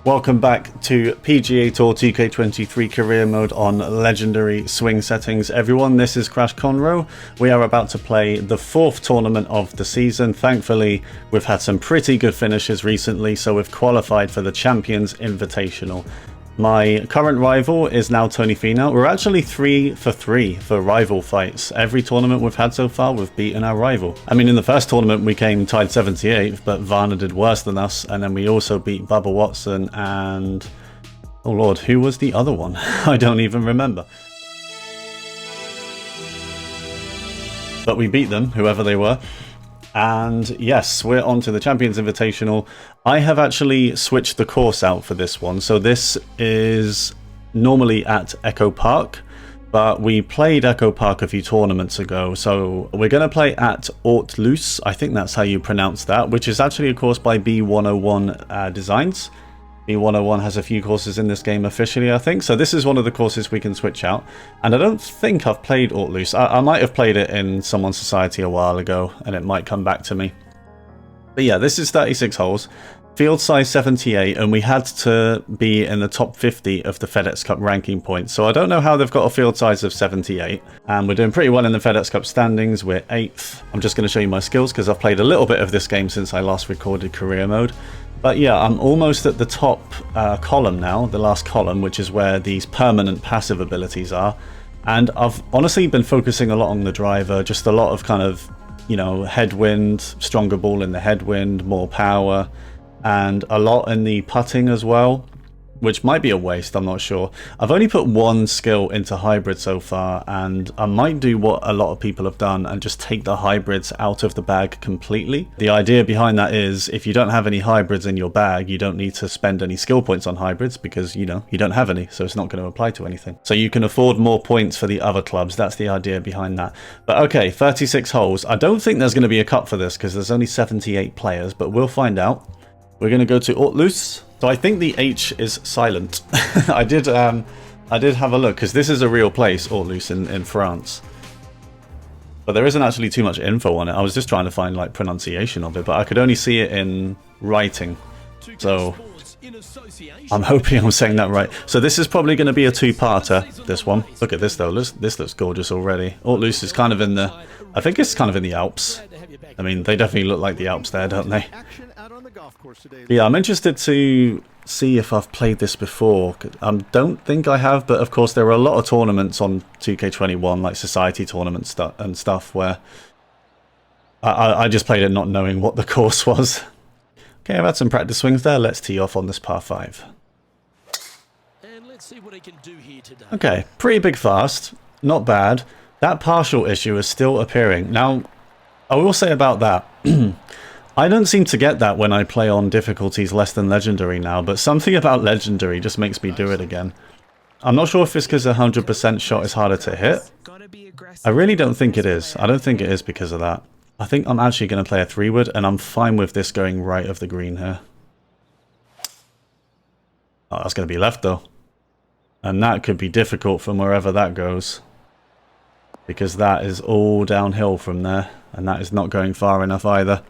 Welcome back to PGA Tour 2K23 career mode on legendary swing settings. Everyone, this is Crash Conroe. We are about to play the 4th tournament of the season. Thankfully, we've had some pretty good finishes recently, so we've qualified for the Champions Invitational. My current rival is now Tony Finau. We're actually 3 for 3 for rival fights. Every tournament we've had so far, we've beaten our rival. I mean, in the first tournament, we came tied 78th, but Varner did worse than us. And then we also beat Bubba Watson and... oh lord, who was the other one? I don't even remember. But we beat them, whoever they were. And yes, we're on to the Champions Invitational. I have actually switched the course out for this one. So this is normally at Echo Park, but we played Echo Park a few tournaments ago. So we're going to play at Hauteluce, I think that's how you pronounce that, which is actually a course by B101 Designs. B101 has a few courses in this game officially, I think. So this is one of the courses we can switch out. And I don't think I've played Hauteluce. I might have played it in Someone's Society a while ago, and it might come back to me. But yeah, this is 36 holes. Field size 78, and we had to be in the top 50 of the FedEx Cup ranking points. So I don't know how they've got a field size of 78. And we're doing pretty well in the FedEx Cup standings. We're 8th. I'm just going to show you my skills because I've played a little bit of this game since I last recorded career mode. But yeah, I'm almost at the top column now, the last column, which is where these permanent passive abilities are. And I've honestly been focusing a lot on the driver, just a lot of kind of, you know, headwind, stronger ball in the headwind, more power, and a lot in the putting as well, which might be a waste, I'm not sure. I've only put one skill into hybrid so far, and I might do what a lot of people have done and just take the hybrids out of the bag completely. The idea behind that is if you don't have any hybrids in your bag, you don't need to spend any skill points on hybrids because, you know, you don't have any, so it's not going to apply to anything. So you can afford more points for the other clubs. That's the idea behind that. But okay, 36 holes. I don't think there's going to be a cup for this because there's only 78 players, but we'll find out. We're going to go to Hauteluce. So I think the H is silent. I did have a look because this is a real place, Hauteluce in France. But there isn't actually too much info on it. I was just trying to find like pronunciation of it, but I could only see it in writing. So I'm hoping I'm saying that right. So this is probably going to be a two-parter, this one. Look at this though. This looks gorgeous already. Hauteluce is kind of in the, I think it's kind of in the Alps. I mean, they definitely look like the Alps there, don't they? Yeah, I'm interested to see if I've played this before. I don't think I have, but of course there are a lot of tournaments on 2K21, like society tournaments and stuff, where I just played it not knowing what the course was. Okay, I've had some practice swings there. Let's tee off on this par 5. And let's see what he can do here today. Okay, pretty big fast. Not bad. That partial issue is still appearing. Now, I will say about that, I don't seem to get that when I play on difficulties less than legendary now, but something about legendary just makes me do it again. I'm not sure if it's because a 100% shot is harder to hit. I really don't think it is. I don't think it is because of that. I think I'm actually going to play a 3-wood, and I'm fine with this going right of the green here. Oh, that's going to be left though. And that could be difficult from wherever that goes, because that is all downhill from there, and that is not going far enough either.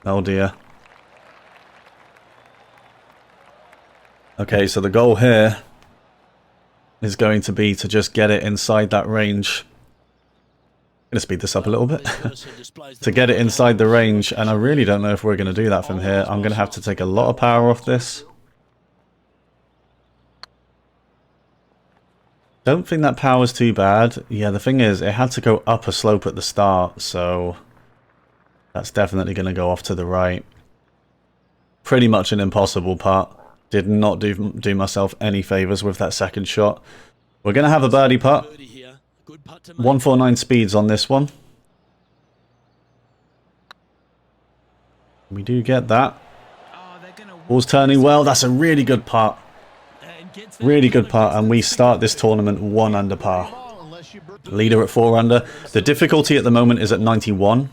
Oh dear. Okay, so the goal here is going to be to just get it inside that range. I'm going to speed this up a little bit. To get it inside the range, and I really don't know if we're going to do that from here. I'm going to have to take a lot of power off this. Don't think that power's too bad. Yeah, the thing is, it had to go up a slope at the start, so that's definitely going to go off to the right. Pretty much an impossible putt. Did not do myself any favours with that second shot. We're going to have a birdie putt. 149 speeds on this one. We do get that. Ball's turning well. That's a really good putt. Really good putt, and we start this tournament 1 under par. Leader at 4 under. The difficulty at the moment is at 91.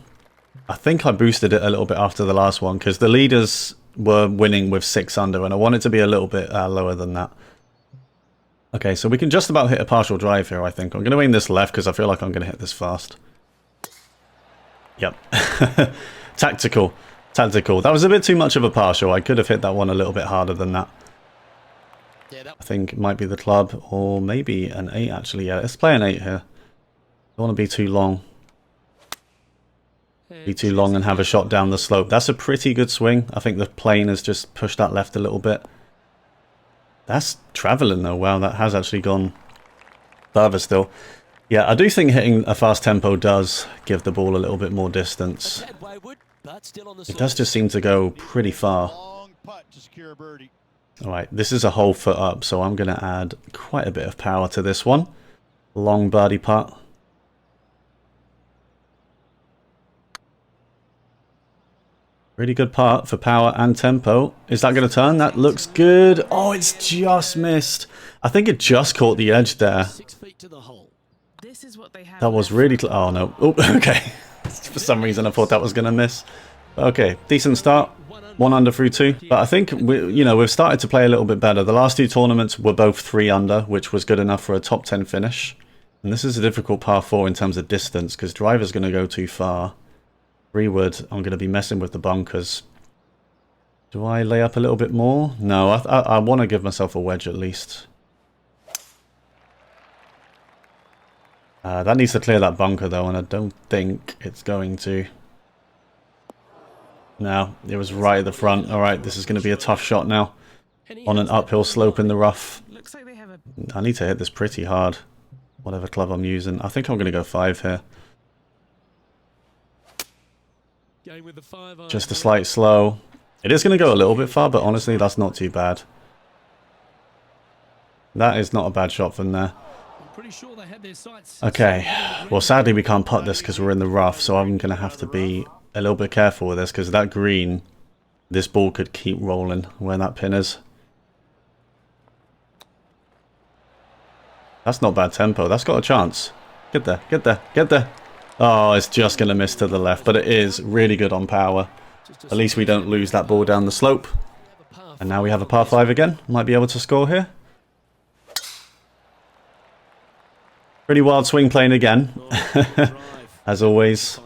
I think I boosted it a little bit after the last one because the leaders were winning with 6 under, and I want it to be a little bit lower than that. Okay, so we can just about hit a partial drive here, I think. I'm going to aim this left because I feel like I'm going to hit this fast. Yep. Tactical. That was a bit too much of a partial. I could have hit that one a little bit harder than that. I think it might be the club, or maybe an 8 actually. Yeah, let's play an 8 here. Don't want to be too long. Be too long and have a shot down the slope. That's a pretty good swing. I think the plane has just pushed that left a little bit. That's travelling though. Wow, that has actually gone further still. Yeah, I do think hitting a fast tempo does give the ball a little bit more distance. It does just seem to go pretty far. Alright, this is a whole foot up, so I'm going to add quite a bit of power to this one. Long birdie putt. Really good putt for power and tempo. Is that going to turn? That looks good. Oh, it's just missed. I think it just caught the edge there. That was really... Oh, no. Oh, okay. For some reason, I thought that was going to miss. Okay, decent start. 1 under through 2. But I think, we've started to play a little bit better. The last 2 tournaments were both 3 under, which was good enough for a top 10 finish. And this is a difficult par 4 in terms of distance, because driver's going to go too far. 3-wood, I'm going to be messing with the bunkers. Do I lay up a little bit more? No, I want to give myself a wedge at least. That needs to clear that bunker though, and I don't think it's going to. No, it was right at the front. Alright, this is going to be a tough shot now. On an uphill slope in the rough. I need to hit this pretty hard. Whatever club I'm using. I think I'm going to go 5 here. Just a slight slow. It is going to go a little bit far, but honestly, that's not too bad. That is not a bad shot from there. Okay, well sadly we can't putt this because we're in the rough, so I'm going to have to be a little bit careful with this, because that green, this ball could keep rolling where that pin is. That's not bad tempo, that's got a chance. Get there, get there, get there. Oh, it's just going to miss to the left, but it is really good on power. At least we don't lose that ball down the slope. And now we have a par 5 again. Might be able to score here. Pretty wild swing playing again. As always.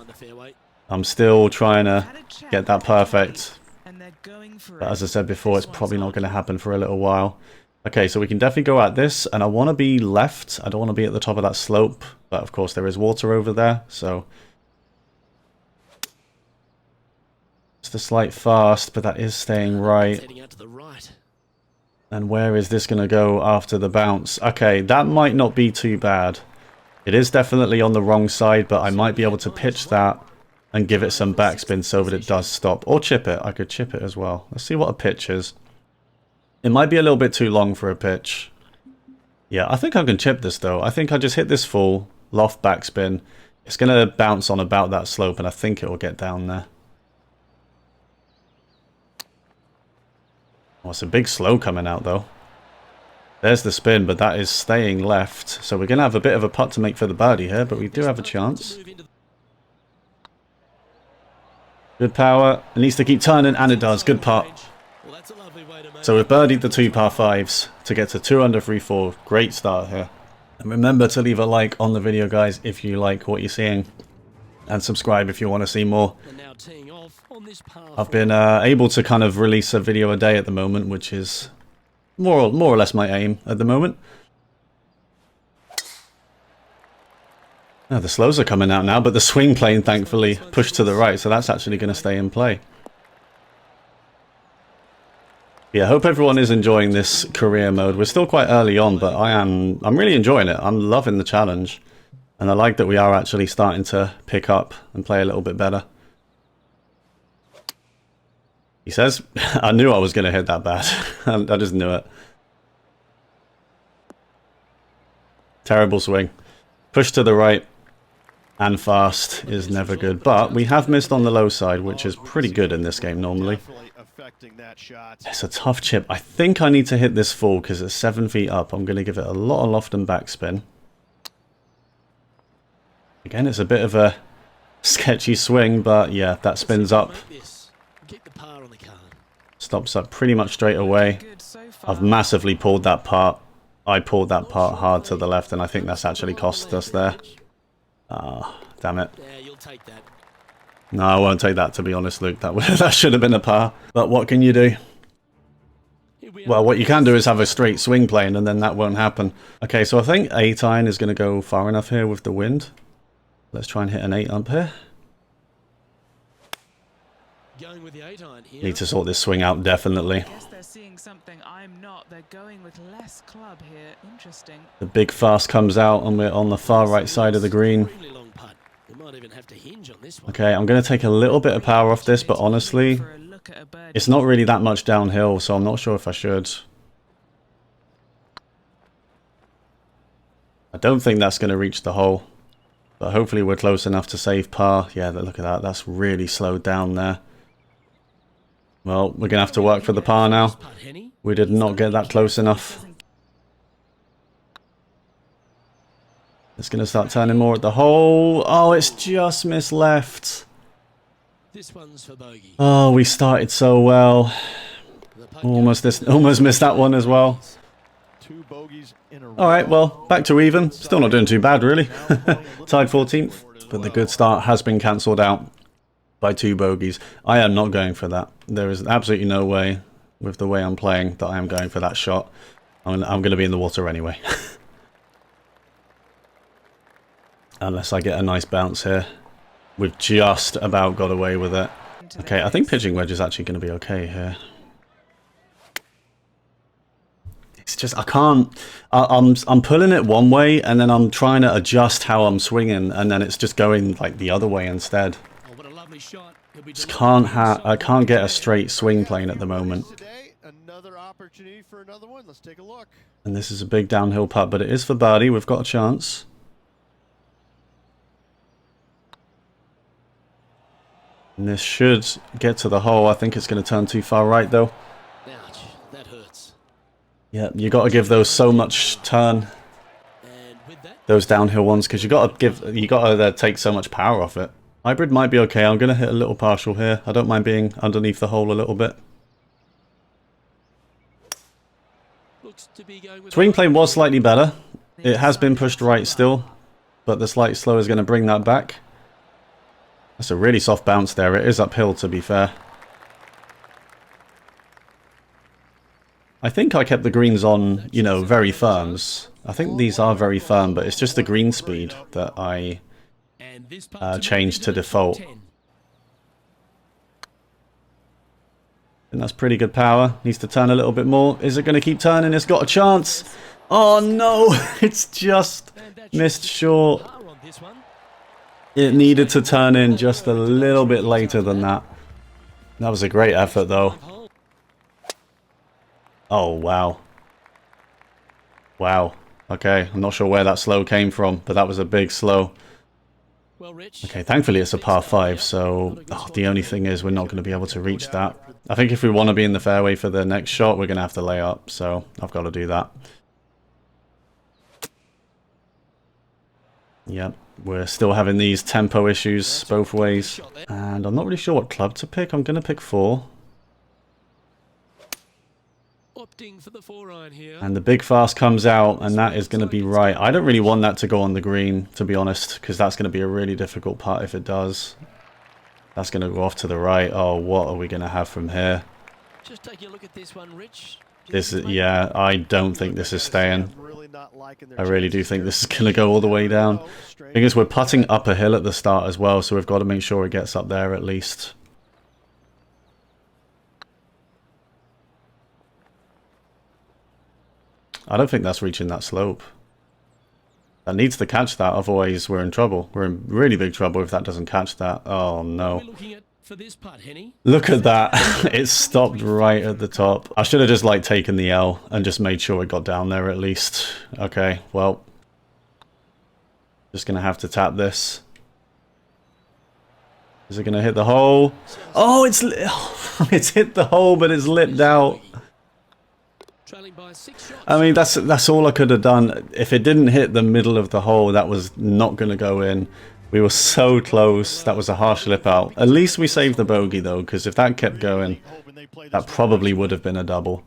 I'm still trying to get that perfect. But as I said before, it's probably not going to happen for a little while. Okay, so we can definitely go at this. And I want to be left. I don't want to be at the top of that slope. But of course there is water over there, so... Just a slight fast, but that is staying right. And where is this going to go after the bounce? Okay, that might not be too bad. It is definitely on the wrong side, but I might be able to pitch that and give it some backspin so that it does stop. Or chip it. I could chip it as well. Let's see what a pitch is. It might be a little bit too long for a pitch. Yeah, I think I can chip this though. I think I just hit this full, loft backspin. It's going to bounce on about that slope, and I think it will get down there. Oh, it's a big slow coming out though. There's the spin, but that is staying left. So we're going to have a bit of a putt to make for the birdie here, but we do have a chance. Good power. It needs to keep turning, and it does. Good putt. So we've birdied the 2 par 5s to get to 2 under 3-4. Great start here. And remember to leave a like on the video, guys, if you like what you're seeing. And subscribe if you want to see more. I've been able to kind of release a video a day at the moment, which is more or less my aim at the moment. The slows are coming out now, but the swing plane thankfully pushed to the right, so that's actually going to stay in play. Yeah, I hope everyone is enjoying this career mode. We're still quite early on, but I'm really enjoying it. I'm loving the challenge. And I like that we are actually starting to pick up and play a little bit better. He says, I knew I was going to hit that bad. I just knew it. Terrible swing. Push to the right and fast is never good. But we have missed on the low side, which is pretty good in this game normally. It's a tough chip. I think I need to hit this full because it's 7 feet up. I'm going to give it a lot of loft and backspin. Again, it's a bit of a sketchy swing, but yeah, that spins up. Stops up pretty much straight away. I've massively pulled that part. I pulled that part hard to the left, and I think that's actually cost us there. Ah, damn it. No, I won't take that, to be honest, Luke. That should have been a par. But what can you do? Well, what you can do is have a straight swing plane, and then that won't happen. Okay, so I think 8 iron is going to go far enough here with the wind. Let's try and hit an 8 up here. Going with the 8 iron here. Need to sort this swing out, definitely. I guess they're seeing something I'm not. They're going with less club here. Interesting. The big fast comes out, and we're on the far right side of the green. Extremely long putt. We might even have to hinge on this one. Okay, I'm going to take a little bit of power off this, but honestly, it's not really that much downhill, so I'm not sure if I should. I don't think that's going to reach the hole, but hopefully we're close enough to save par. Yeah, look at that. That's really slowed down there. Well, we're going to have to work for the par now. We did not get that close enough. It's going to start turning more at the hole. Oh, it's just missed left. This one's for bogey. Oh, we started so well. Almost missed that one as well. Alright, well, back to even. Still not doing too bad, really. Tied 14th, but the good start has been cancelled out by 2 bogeys. I am not going for that. There is absolutely no way, with the way I'm playing, that I am going for that shot. I'm going to be in the water anyway. Unless I get a nice bounce here. We've just about got away with it. Okay, I think pitching wedge is actually going to be okay here. It's just, I can't, I'm pulling it one way, and then I'm trying to adjust how I'm swinging, and then it's just going like the other way instead. Oh, what a lovely shot. Just I can't get a straight swing plane at the moment. Another opportunity for another one. Let's take a look. And this is a big downhill putt, but it is for birdie. We've got a chance. And this should get to the hole. I think it's going to turn too far right, though. Ouch, that hurts. Yeah, you got to give those so much turn, And with that, those downhill ones, because you got to take so much power off it. Hybrid might be okay. I'm going to hit a little partial here. I don't mind being underneath the hole a little bit. looks to be going with Swing plane was slightly better. It has been pushed right still, but the slight slow is going to bring that back. That's a really soft bounce there. It is uphill, to be fair. I think I kept the greens on, you know, very firms. I think these are very firm, but it's just the green speed that I and this putt changed to make it default. 10. And that's pretty good power. Needs to turn a little bit more. Is it going to keep turning? It's got a chance. Oh no, it's just And that missed should be short. par on this one. It needed to turn in just a little bit later than that. That was a great effort though. Oh, wow. Wow. Okay, I'm not sure where that slow came from, but that was a big slow. Well, Rich, Okay, thankfully it's a par 5, so the only thing is we're not going to be able to reach that. I think if we want to be in the fairway for the next shot, we're going to have to lay up, so I've got to do that. Yep, we're still having these tempo issues both ways, and I'm not really sure what club to pick. I'm going to pick 4. opting for the 4-iron here. And the big fast comes out, and that is going to be right. I don't really want that to go on the green, to be honest, because that's going to be a really difficult putt if it does. That's going to go off to the right. Oh, what are we going to have from here? Just take a look at this one, Rich. This is, yeah, I don't think this is staying. I really do think this is going to go all the way down. Because we're putting up a hill at the start as well, so we've got to make sure it gets up there at least. I don't think that's reaching that slope. That needs to catch that, otherwise we're in trouble. We're in really big trouble if that doesn't catch that. Oh no. What are we looking at for this putt, Henny? Look at that. It stopped right at the top. I should have just like taken the L and just made sure it got down there at least. Okay, well. Just gonna have to tap this. Is it gonna hit the hole? Oh, it's hit the hole, but it's lipped out. Trailing by 6 shots. I mean, that's all I could have done. If it didn't hit the middle of the hole, that was not going to go in. We were so close. That was a harsh lip out. At least we saved the bogey, though, because if that kept going, that probably would have been a double.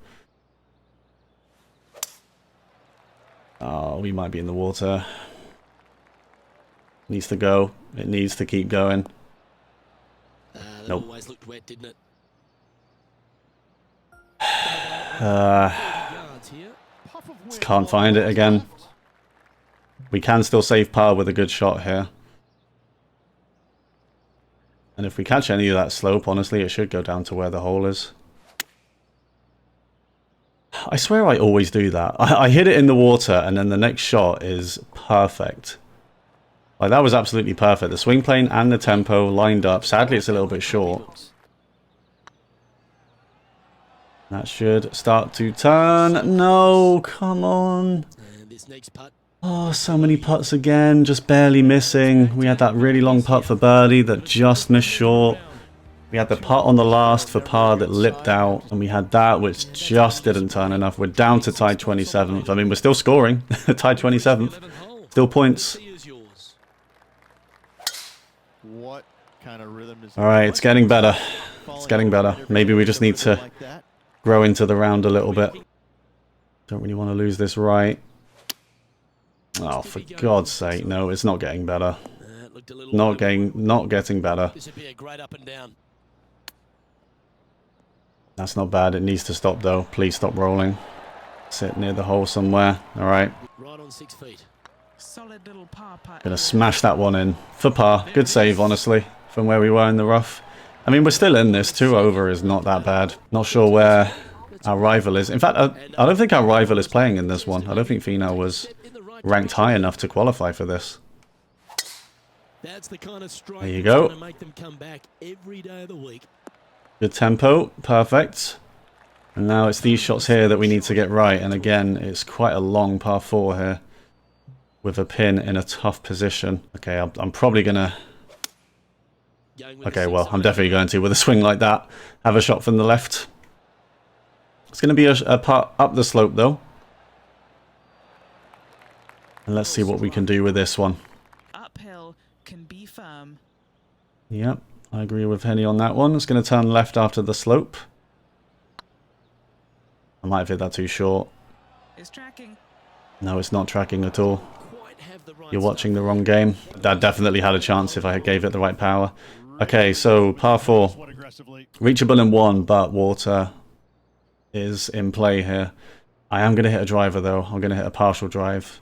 Oh, we might be in the water. Needs to go. It needs to keep going. That Nope. always looked wet, didn't it? Yards here. Puff of wind Can't find it along again. left. We can still save par with a good shot here. And if we catch any of that slope, honestly, it should go down to where the hole is. I swear I always do that. I hit it in the water and then the next shot is perfect. Like, that was absolutely perfect. The swing plane and the tempo lined up. Sadly, it's a little bit short. That should start to turn. No, come on. And this next putt. Oh, so many putts again, just barely missing. We had that really long putt for birdie that just missed short. We had the putt on the last for par that lipped out. And we had that which just didn't turn enough. We're down to tied 27th. I mean, we're still scoring. Tied 27th. Still points. What kind of rhythm is Alright, it's getting better. It's getting better. Maybe we just need to grow into the round a little bit. Don't really want to lose this right. Oh, for God's sake, no, it's not getting better. Not getting better. This would be a great up and down. That's not bad. It needs to stop though. Please stop rolling. Sit near the hole somewhere. Alright. Right on 6 feet. Solid little par putt. Gonna smash that one in. For par. Good save, honestly, from where we were in the rough. I mean, we're still in this. 2 over is not that bad. Not sure where our rival is. In fact, I don't think our rival is playing in this one. I don't think Finau was ranked high enough to qualify for this. That's the kind of strike There you that's go. gonna make them come back every day of the week. Good tempo. Perfect. And now it's these shots here that we need to get right. And again, it's quite a long par 4 here. With a pin in a tough position. Okay, I'm probably going to... Okay, well, I'm definitely going to with a swing like that. Have a shot from the left. It's going to be a putt up the slope, though. And let's see what we can do with this one. Uphill can be firm. Yep, I agree with Henny on that one. It's going to turn left after the slope. I might have hit that too short. It's tracking. No, it's not tracking at all. You're watching the wrong game. That definitely had a chance if I gave it the right power. Okay, so par 4. Reachable in 1, but water is in play here. I am going to hit a driver, though. I'm going to hit a partial drive.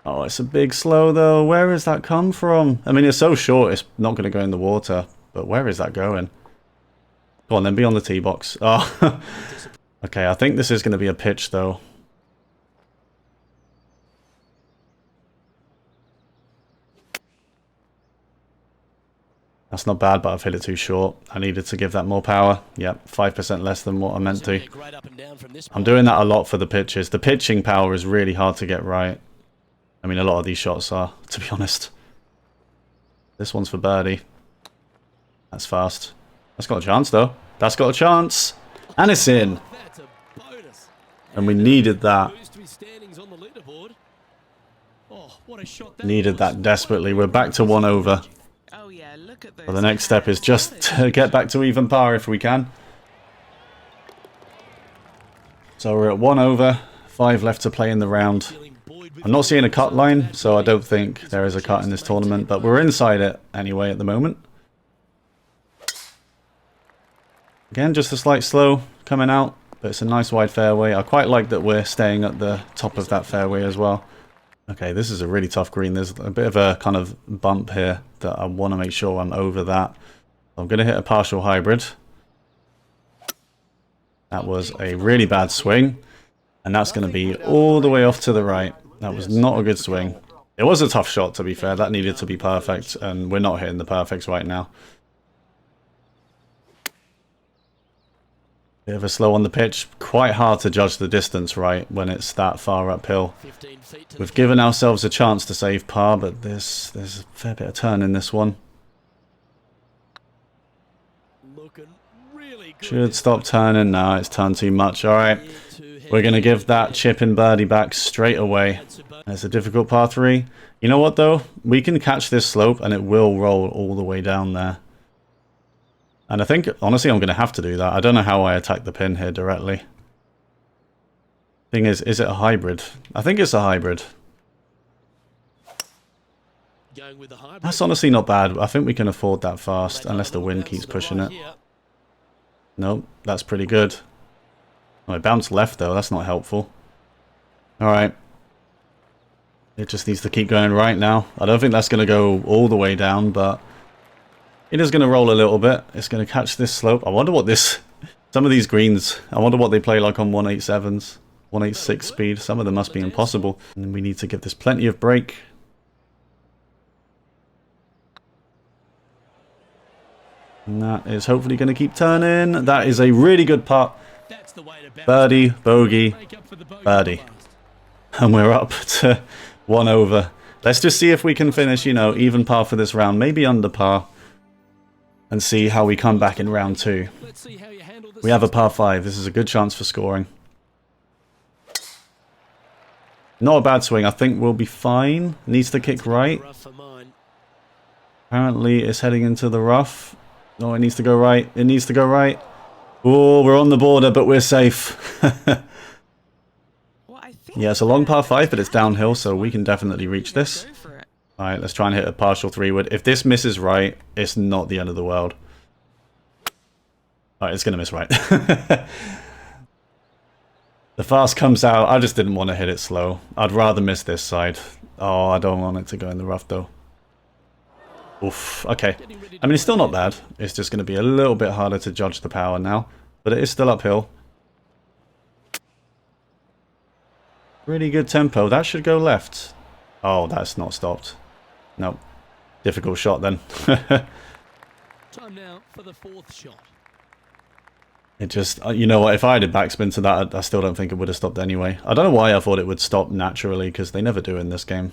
Oh, it's a big slow, though. Where has that come from? I mean, it's so short, it's not going to go in the water. But where is that going? Go on, then be on the tee box. Oh, okay, I think this is going to be a pitch, though. That's not bad, but I've hit it too short. I needed to give that more power. Yep, 5% less than what I meant to. I'm doing that a lot for the pitches. The pitching power is really hard to get right. I mean, a lot of these shots are, to be honest. This one's for birdie. That's fast. That's got a chance, though. That's got a chance. And it's in. And we needed that. Needed that desperately. We're back to 1 over. Oh yeah, look at those. Well, the next step is just to get back to even par if we can. So we're at 1 over. 5 left to play in the round. I'm not seeing a cut line, so I don't think there is a cut in this tournament, but we're inside it anyway at the moment. Again, just a slight slow coming out, but it's a nice wide fairway. I quite like that we're staying at the top of that fairway as well. Okay, this is a really tough green. There's a bit of a kind of bump here that I want to make sure I'm over that. I'm going to hit a partial hybrid. That was a really bad swing, and that's going to be all the way off to the right. That was not a good swing. It was a tough shot, to be fair. That needed to be perfect, and we're not hitting the perfects right now. Bit of a slow on the pitch. Quite hard to judge the distance right when it's that far uphill. We've given ourselves a chance to save par, but there's a fair bit of turn in this one. Should stop turning. No, it's turned too much. Alright. We're going to give that chip in birdie back straight away. It's a difficult par 3. You know what, though? We can catch this slope, and it will roll all the way down there. And I think, honestly, I'm going to have to do that. I don't know how I attack the pin here directly. Thing is it a hybrid? I think it's a hybrid. That's honestly not bad. I think we can afford that fast, unless the wind keeps pushing it. Nope, that's pretty good. Oh, it bounced left though, that's not helpful. Alright. It just needs to keep going right now. I don't think that's going to go all the way down, but it is going to roll a little bit. It's going to catch this slope. I wonder what this... Some of these greens, I wonder what they play like on 187s, 186 speed. Some of them must be impossible. And we need to give this plenty of break. And that is hopefully going to keep turning. That is a really good putt. Birdie, bogey, birdie. And we're up to 1 over. Let's just see if we can finish, you know, even par for this round. Maybe under par. And see how we come back in round 2. We have a par 5. This is a good chance for scoring. Not a bad swing. I think we'll be fine. Needs to kick right. Apparently it's heading into the rough. No, it needs to go right. It needs to go right. Oh, we're on the border, but we're safe. Yeah, it's a long par 5, but it's downhill, so we can definitely reach this. Alright, let's try and hit a partial 3-wood. If this misses right, it's not the end of the world. Alright, it's going to miss right. The fast comes out. I just didn't want to hit it slow. I'd rather miss this side. Oh, I don't want it to go in the rough, though. Oof, okay. I mean, it's still not bad. It's just going to be a little bit harder to judge the power now. But it is still uphill. Really good tempo. That should go left. Oh, that's not stopped. Nope. Difficult shot then. Time now for the 4th shot. It just, you know what, if I had a backspin to that, I still don't think it would have stopped anyway. I don't know why I thought it would stop naturally, because they never do in this game.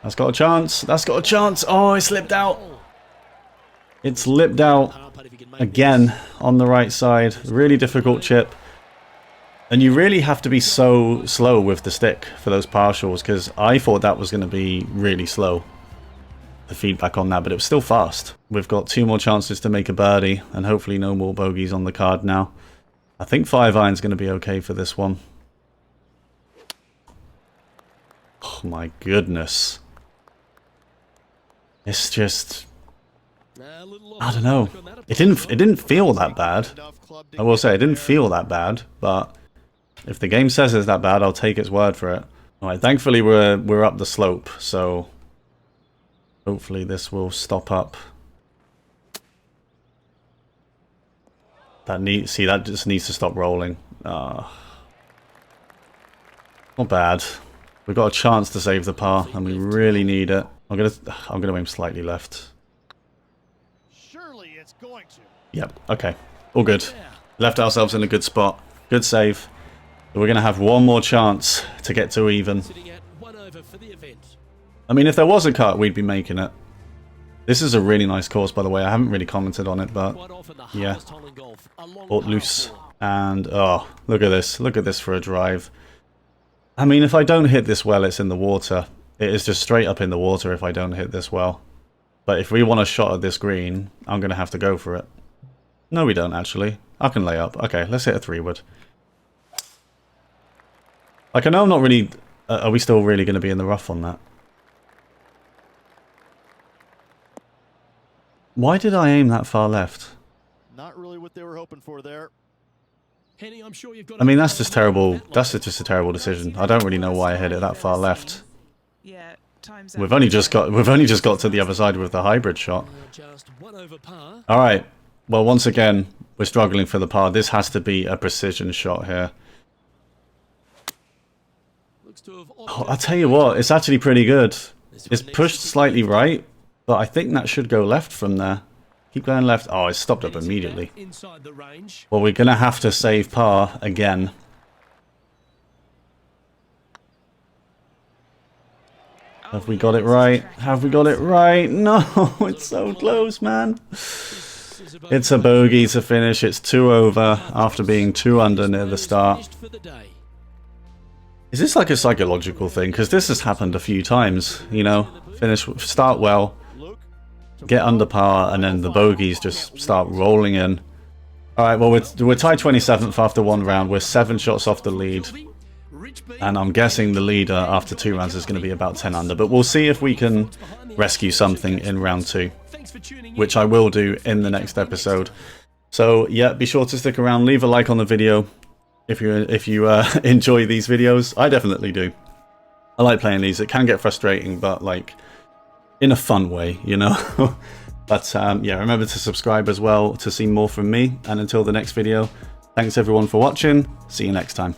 That's got a chance. That's got a chance. Oh, it slipped out. It slipped out again on the right side. Really difficult chip. And you really have to be so slow with the stick for those partials, because I thought that was going to be really slow, the feedback on that, but it was still fast. We've got 2 more chances to make a birdie, and hopefully no more bogeys on the card now. I think 5-iron's going to be okay for this one. Oh my goodness. It's just... I don't know. It didn't feel that bad. I will say, it didn't feel that bad, but... if the game says it's that bad, I'll take its word for it. Alright, thankfully we're up the slope, so hopefully this will stop up. See, that just needs to stop rolling. Not bad. We've got a chance to save the par, and we really need it. I'm gonna aim slightly left. Surely it's going to. Yep, okay. All good. Left ourselves in a good spot. Good save. We're going to have one more chance to get to even. I mean, if there was a cut, we'd be making it. This is a really nice course, by the way. I haven't really commented on it, but yeah. Hauteluce. And, oh, look at this. Look at this for a drive. I mean, if I don't hit this well, it's in the water. It is just straight up in the water if I don't hit this well. But if we want a shot at this green, I'm going to have to go for it. No, we don't, actually. I can lay up. Okay, let's hit a 3-wood. Like, I know I'm not really... are we still really going to be in the rough on that? Why did I aim that far left? Not really what they were hoping for there. I mean, that's just terrible. That's just a terrible decision. I don't really know why I hit it that far left. Yeah, time's We've only just got to the other side with the hybrid shot. All right. Well, once again, we're struggling for the par. This has to be a precision shot here. Oh, I'll tell you what, it's actually pretty good. It's pushed slightly right, but I think that should go left from there. Keep going left. Oh, it's stopped up immediately. Well, we're going to have to save par again. Have we got it right? Have we got it right? No, it's so close, man. It's a bogey to finish. It's 2 over after being 2 under near the start. Is this like a psychological thing? Because this has happened a few times, you know? Start well, get under par, and then the bogeys just start rolling in. Alright, well, we're tied 27th after 1 round. We're 7 shots off the lead. And I'm guessing the leader after 2 rounds is going to be about 10 under. But we'll see if we can rescue something in round 2. Thanks for tuning in. which I will do in the next episode. So yeah, be sure to stick around, leave a like on the video if you enjoy these videos. I definitely do. I like playing these. It can get frustrating, but like in a fun way, you know. But yeah, remember to subscribe as well to see more from me. And until the next video, thanks everyone for watching. See you next time.